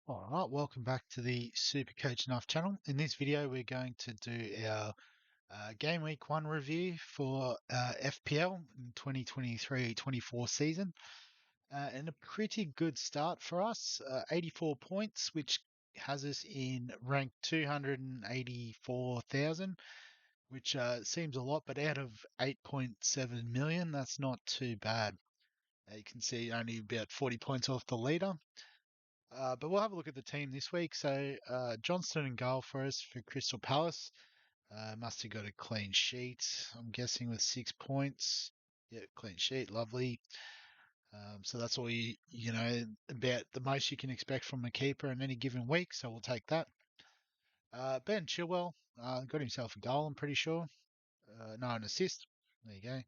All right, welcome back to the Super Coach Enough channel. In this video, we're going to do our Game Week 1 review for FPL in 2023-24 season. And a pretty good start for us, 84 points, which has us in rank 284,000, which seems a lot, but out of 8.7 million, that's not too bad. You can see only about 40 points off the leader. But we'll have a look at the team this week. So Johnston and goal for us for Crystal Palace. Must have got a clean sheet, I'm guessing, with 6 points. Yeah, clean sheet, lovely. So that's all about the most you can expect from a keeper in any given week. So we'll take that. Ben Chilwell got himself a goal, I'm pretty sure. No, an assist. There you go.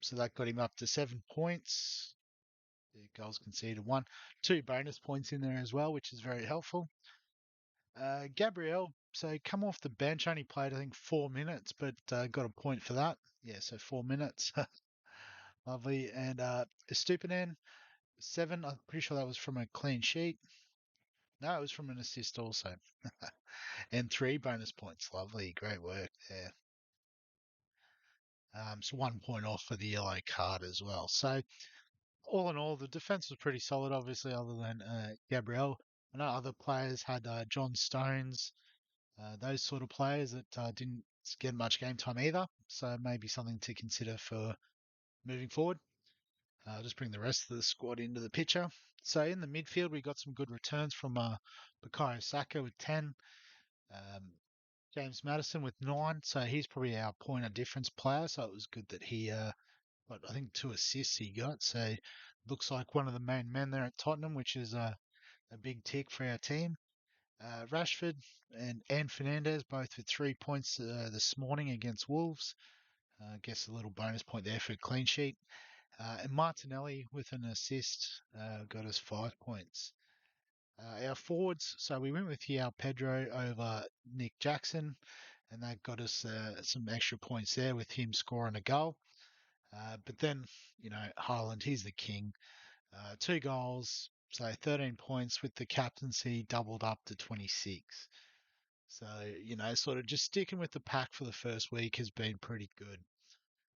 So that got him up to 7 points. The goals conceded one. Two bonus points in there as well, which is very helpful. Gabriel, so come off the bench, only played, I think, 4 minutes, but got a point for that. Yeah, so 4 minutes. Lovely. And Estupinan, 7. I'm pretty sure that was from a clean sheet. No, it was from an assist also. And 3 bonus points. Lovely. Great work there. So 1 point off for the yellow card as well. So all in all, the defense was pretty solid, obviously, other than Gabriel. I know other players had John Stones, those sort of players that didn't get much game time either. So maybe something to consider for moving forward. I'll just bring the rest of the squad into the picture. So in the midfield, we got some good returns from Bukayo Saka with 10, um, James Madison with 9. So he's probably our point of difference player. So it was good that he got, I think, 2 assists he got. So looks like one of the main men there at Tottenham, which is a big tick for our team. Rashford and Fernandez both with 3 points this morning against Wolves. I guess a little bonus point there for a clean sheet. And Martinelli with an assist got us 5 points. Our forwards, so we went with Yao Pedro over Nick Jackson, and that got us some extra points there with him scoring a goal. But then, Haaland, he's the king. 2 goals, so 13 points with the captaincy doubled up to 26. So, sort of just sticking with the pack for the first week has been pretty good.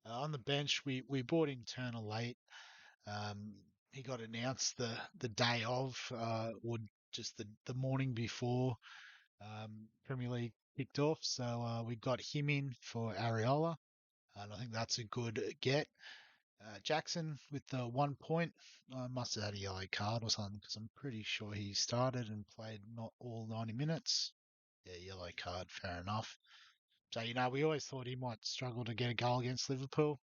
On the bench, we brought in Turner late. Um, he got announced the day of, or just the morning before Premier League kicked off. So we got him in for Areola, and I think that's a good get. Jackson with the 1 point. I must have had a yellow card or something because I'm pretty sure he started and played not all 90 minutes. Yeah, yellow card, fair enough. So, we always thought he might struggle to get a goal against Liverpool.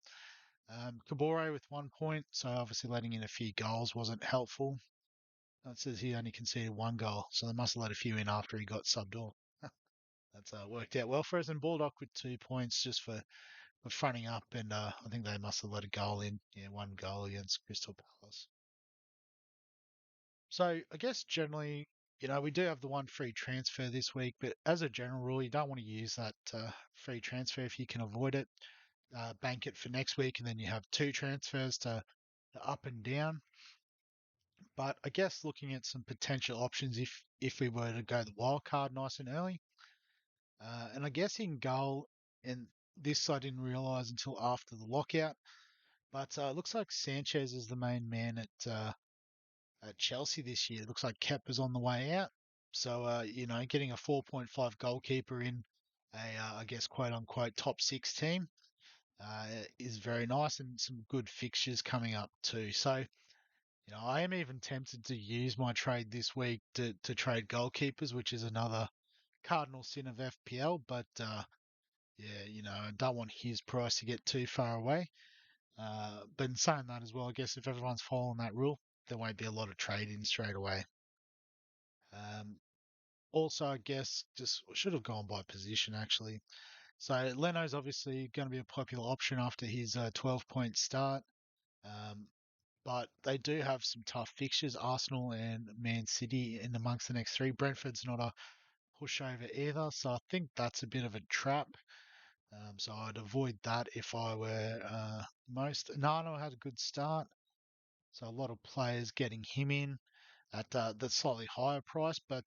Kabore with 1 point, so obviously letting in a few goals wasn't helpful. It says he only conceded 1 goal, so they must have let a few in after he got subbed off. That's worked out well for us. And Baldock with 2 points just for fronting up, and I think they must have let a goal in. Yeah, 1 goal against Crystal Palace. So I guess generally, we do have the one free transfer this week, but as a general rule, you don't want to use that free transfer if you can avoid it. Bank it for next week, and then you have 2 transfers to up and down. But I guess looking at some potential options if we were to go the wild card nice and early, and I guess in goal, and this I didn't realise until after the lockout, but it looks like Sanchez is the main man at Chelsea this year. It looks like Kepa's on the way out. So, getting a 4.5 goalkeeper in I guess, quote unquote, top six team is very nice and some good fixtures coming up too. So, I am even tempted to use my trade this week to trade goalkeepers, which is another cardinal sin of FPL. But yeah, I don't want his price to get too far away. But in saying that as well, I guess if everyone's following that rule, there won't be a lot of trade in straight away. Um, Also, I guess just should have gone by position actually. So Leno's obviously going to be a popular option after his 12-point start. Um, but they do have some tough fixtures, Arsenal and Man City in amongst the next three. Brentford's not a pushover either, so I think that's a bit of a trap. So I'd avoid that if I were most. Nano had a good start, so a lot of players getting him in. at the slightly higher price, but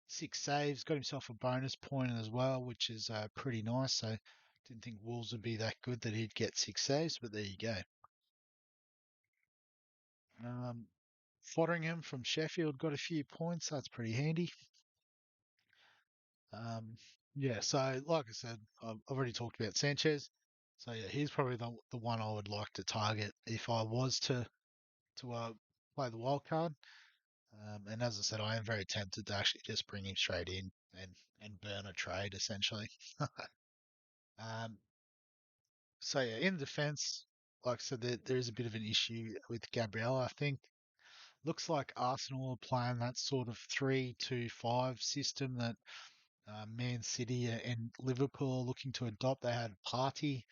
6 saves, got himself a bonus point as well, which is pretty nice. So didn't think Wolves would be that good that he'd get 6 saves, but there you go. Um, Fotheringham from Sheffield got a few points. That's pretty handy. Um, yeah, so like I said, I've already talked about Sanchez. So yeah, he's probably the one I would like to target if I was to play the wild card. And as I said, I am very tempted to actually just bring him straight in and burn a trade essentially. um, so yeah, in defence, like I said, there is a bit of an issue with Gabriel. I think looks like Arsenal are playing that sort of 3-2-5 system that Man City and Liverpool are looking to adopt. They had Partey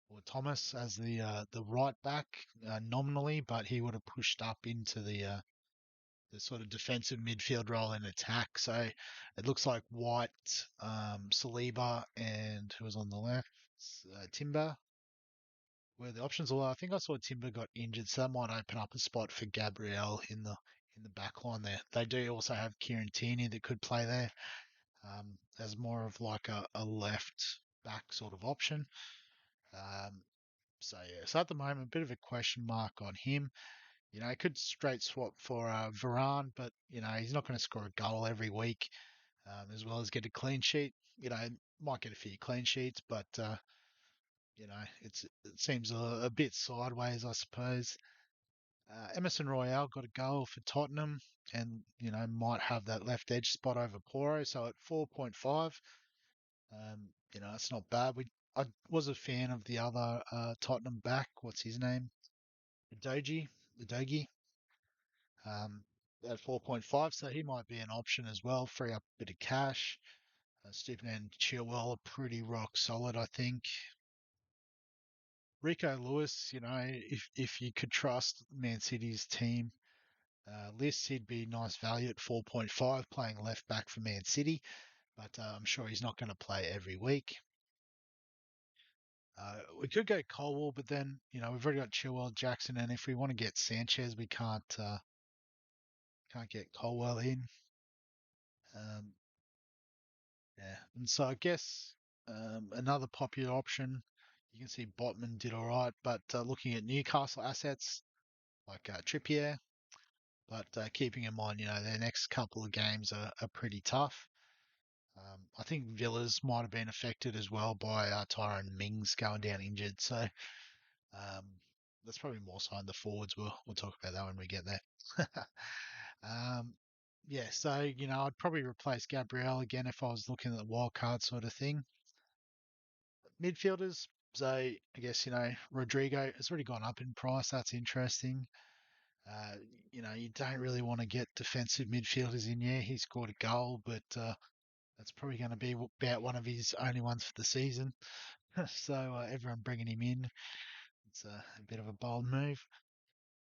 or Thomas as the right back nominally, but he would have pushed up into the sort of defensive midfield role in attack. So it looks like White, Saliba, and who was on the left, Timber were the options. Although I think I saw Timber got injured, so that might open up a spot for Gabriel in the back line there. They do also have Kieran Tierney that could play there as more of like a left back sort of option. Um, so yeah, so at the moment, a bit of a question mark on him. He could straight swap for Varane, but he's not going to score a goal every week, as well as get a clean sheet. Might get a few clean sheets, but it seems a bit sideways, I suppose. Emerson Royale got a goal for Tottenham, and might have that left edge spot over Poro. So at 4.5, it's not bad. I was a fan of the other Tottenham back. What's his name? Udogie. Um, at 4.5, so he might be an option as well. Free up a bit of cash. Stephen and Chilwell are pretty rock solid, I think. Rico Lewis, if you could trust Man City's team list, he'd be nice value at 4.5, playing left back for Man City, but I'm sure he's not going to play every week. We could go Colwell, but then we've already got Chilwell, Jackson, and if we want to get Sanchez, we can't get Colwell in. Um, Yeah, and so I guess another popular option, you can see Botman did all right, but looking at Newcastle assets like Trippier, but keeping in mind, their next couple of games are pretty tough. I think Villas might have been affected as well by Tyrone Mings going down injured, so um, that's probably more so on the forwards. We'll talk about that when we get there. um, yeah, so I'd probably replace Gabriel again if I was looking at the wild card sort of thing. Midfielders, so I guess, Rodrigo has already gone up in price. That's interesting. Uh, you don't really want to get defensive midfielders in here. He scored a goal, but that's probably going to be about one of his only ones for the season. So everyone bringing him in, it's a bit of a bold move.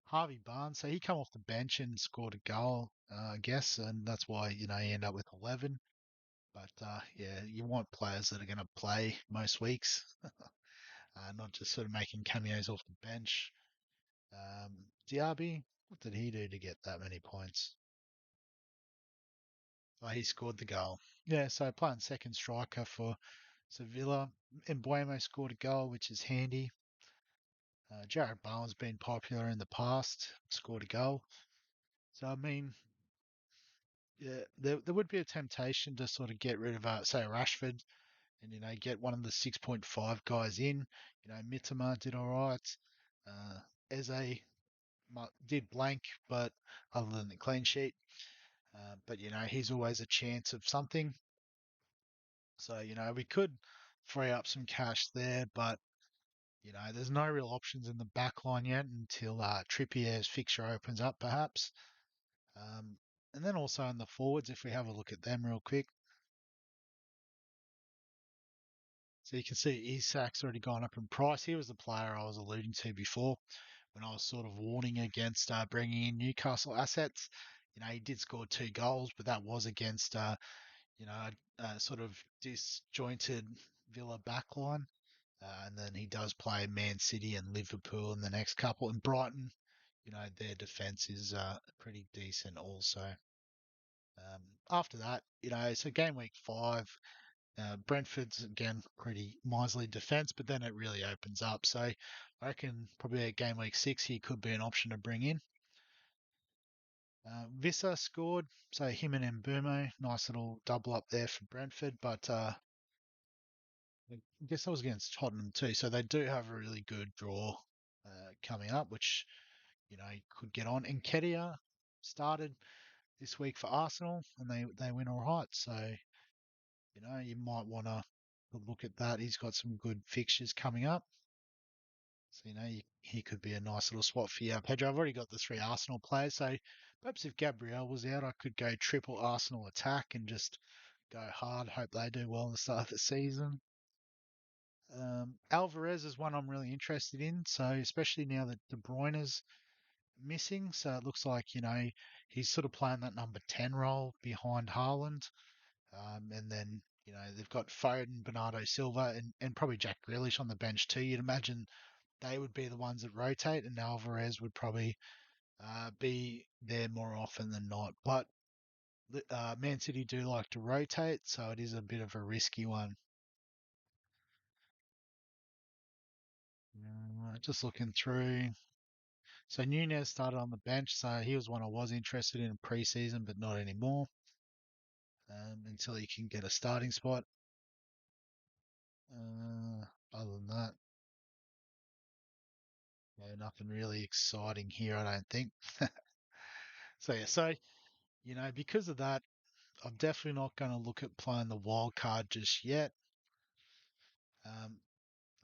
Harvey Barnes, so he come off the bench and scored a goal, I guess, and that's why he end up with 11. But yeah, you want players that are going to play most weeks. Not just sort of making cameos off the bench. Diaby, what did he do to get that many points? Oh, he scored the goal. Yeah, so playing second striker for Sevilla. Embuemo scored a goal, which is handy. Jared Bowen's been popular in the past, scored a goal. So, I mean, yeah, there would be a temptation to sort of get rid of, say, Rashford and, get one of the 6.5 guys in. Mitoma did all right. Eze did blank, but other than the clean sheet. But he's always a chance of something. So we could free up some cash there, but there's no real options in the back line yet until Trippier's fixture opens up, perhaps. Um, and then also in the forwards, if we have a look at them real quick, so you can see Isak's already gone up in price. He was the player I was alluding to before when I was sort of warning against bringing in Newcastle assets. He did score 2 goals, but that was against sort of disjointed Villa backline. And then he does play Man City and Liverpool in the next couple, and Brighton. their defense is pretty decent also. After that, so game week 5, Brentford's again pretty miserly defense, but then it really opens up. So I reckon probably at game week 6 he could be an option to bring in. Vissa scored, so him and Mbumo, nice little double up there for Brentford. But I guess that was against Tottenham too, so they do have a really good draw coming up, which he could get on. Nketiah started this week for Arsenal, and they win all right. So you might want to look at that. He's got some good fixtures coming up. So, he could be a nice little spot for you. Pedro, I've already got the 3 Arsenal players. So perhaps if Gabriel was out, I could go triple Arsenal attack and just go hard. Hope they do well in the start of the season. Alvarez is one I'm really interested in. So especially now that De Bruyne is missing. So it looks like, he's sort of playing that number 10 role behind Haaland. And then, they've got Foden, Bernardo Silva, and probably Jack Grealish on the bench too. You'd imagine they would be the ones that rotate, and Alvarez would probably be there more often than not. But Man City do like to rotate, so it is a bit of a risky one. Just looking through. So Nunez started on the bench, so he was one I was interested in pre-season, but not anymore until he can get a starting spot. Other than that, nothing really exciting here, I don't think. So yeah, because of that, I'm definitely not going to look at playing the wild card just yet. Um,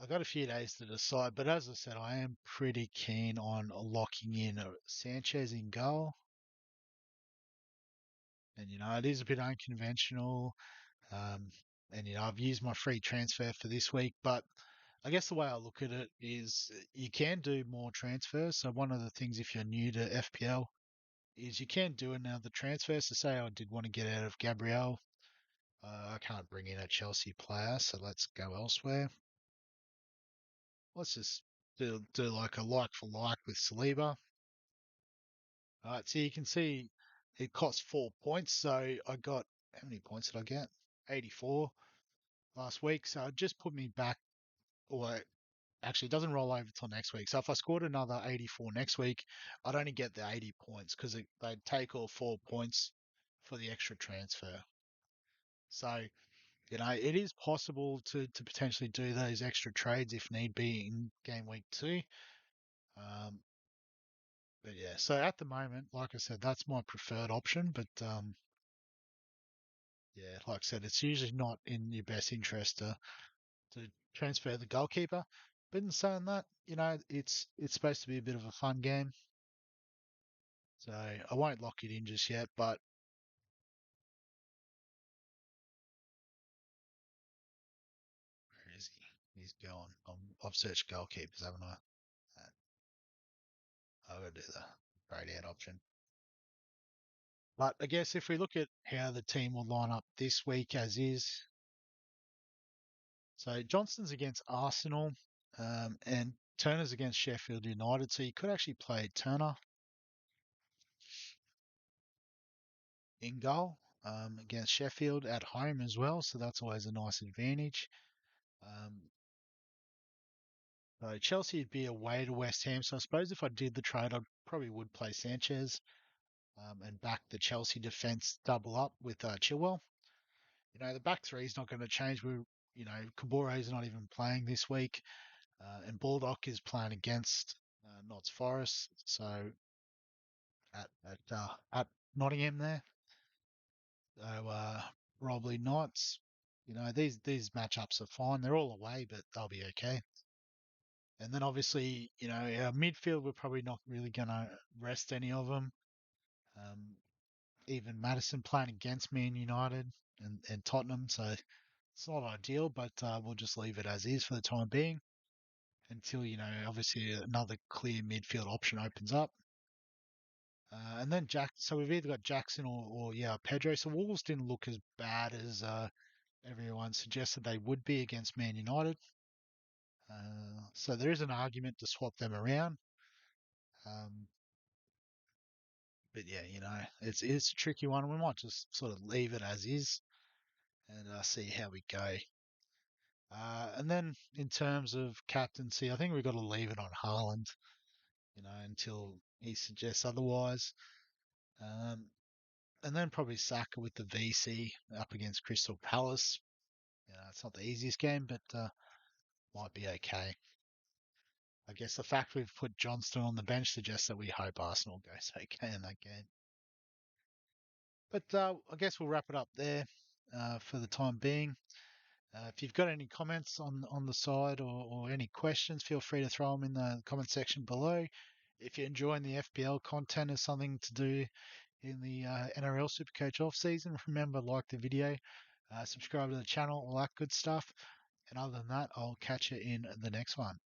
I've got a few days to decide, but as I said, I am pretty keen on locking in Sanchez in goal. And, it is a bit unconventional. Um, and, I've used my free transfer for this week, but I guess the way I look at it is you can do more transfers. So one of the things if you're new to FPL is you can do another transfer. So say I did want to get out of Gabriel. I can't bring in a Chelsea player, so let's go elsewhere. Let's just do like for like with Saliba. All right, so you can see it cost 4 points. So I got, how many points did I get? 84 last week. So it just put me back, or actually it doesn't roll over till next week. So if I scored another 84 next week, I'd only get the 80 points because they'd take all 4 points for the extra transfer. So, it is possible to potentially do those extra trades if need be in game week 2. Um, but yeah, so at the moment, like I said, that's my preferred option. But yeah, like I said, it's usually not in your best interest to transfer the goalkeeper. But in saying that, it's supposed to be a bit of a fun game. So I won't lock it in just yet, but where is he? He's gone. I've searched goalkeepers, haven't I? I've got to do the grayed out option. But I guess if we look at how the team will line up this week as is, so Johnston's against Arsenal, and Turner's against Sheffield United. So you could actually play Turner in goal against Sheffield at home as well. So that's always a nice advantage. Um, so Chelsea would be away to West Ham. So I suppose if I did the trade, I probably would play Sanchez and back the Chelsea defence double up with Chilwell. The back three is not going to change. Kabore is not even playing this week. And Baldock is playing against Notts Forest, so at Nottingham there. So probably Knights. These matchups are fine. They're all away, but they'll be okay. And then obviously, our midfield, we're probably not really going to rest any of them. Um, even Madison playing against Man United and Tottenham, so it's not ideal, but we'll just leave it as is for the time being until, obviously another clear midfield option opens up. And then so we've either got Jackson or yeah, Pedro. So Wolves didn't look as bad as everyone suggested they would be against Man United. So there is an argument to swap them around. Um, But yeah, it's a tricky one. We might just sort of leave it as is and see how we go. And then in terms of captaincy, I think we've got to leave it on Haaland, until he suggests otherwise. Um, and then probably Saka with the VC up against Crystal Palace. It's not the easiest game, but might be okay. I guess the fact we've put Johnston on the bench suggests that we hope Arsenal goes okay in that game. But I guess we'll wrap it up there for the time being. If you've got any comments on the side or any questions, feel free to throw them in the comment section below. If you're enjoying the FPL content or something to do in the NRL Supercoach off season, remember, like the video, subscribe to the channel, all that good stuff. And other than that, I'll catch you in the next one.